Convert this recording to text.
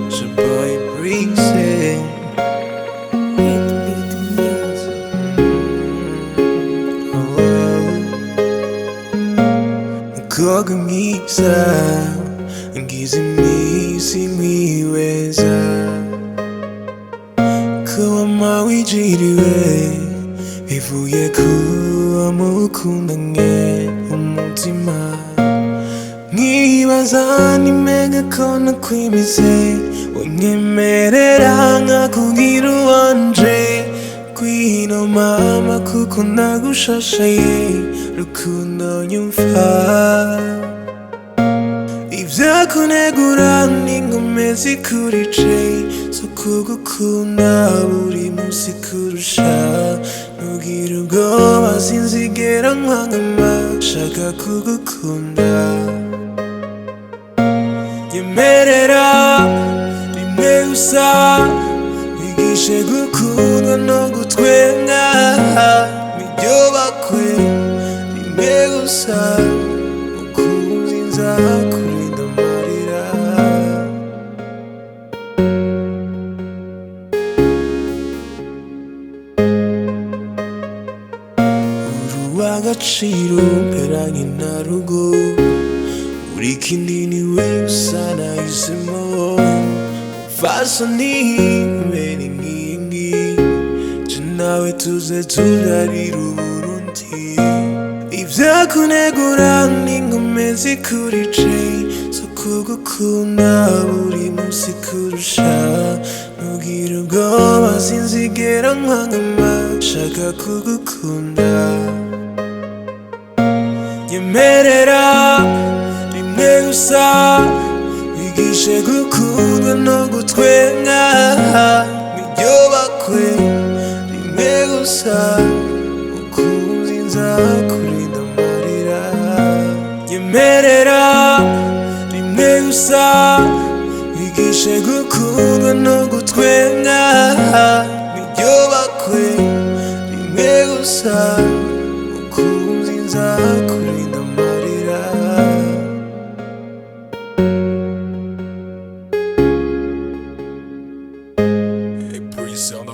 It's your boy Breezzy. Mukobwa mwiza ngize iminsi nkwihweza ko wama wijiriwe bivuye ku wamukundanye umutima nkibaza nimenya ko nakwimize unyemerera nkakugira uwanje kwino mama kuko nagushashaye rukundo nyumva ivyakunegura n'ingome zikurice zo kugukunda buri munsi kurusha nugira ubwoba sinzigera nkwangama shaka kugukunda nyemerera rimwe gusa wigishe gukundwa no gutwenga niryo bakwe rimwe gusa mukunzi nzakurinda amarira uruwagaciro mpera nk'intarugo uri kindi niwe gusa nahisemo faso n'imbere nk'ingi je nawe tuze tubyarira uburundi ivyakunegura n'ingome zikurice zo kugukunda buri munsi kurusha nugira ubwoba sinzigera nkwangama shaka kugukunda nyemerera rimwe gusa wigishe gukundwa no gutwenga niryo bakwe rimwe gusa mukunzi nzakurinda amarira nyemerera rimwe gusa wigishe gukundwa no gutwenga niryo bakwe rimwe gusa mukunzi nzakurinda amarira Breezzy on the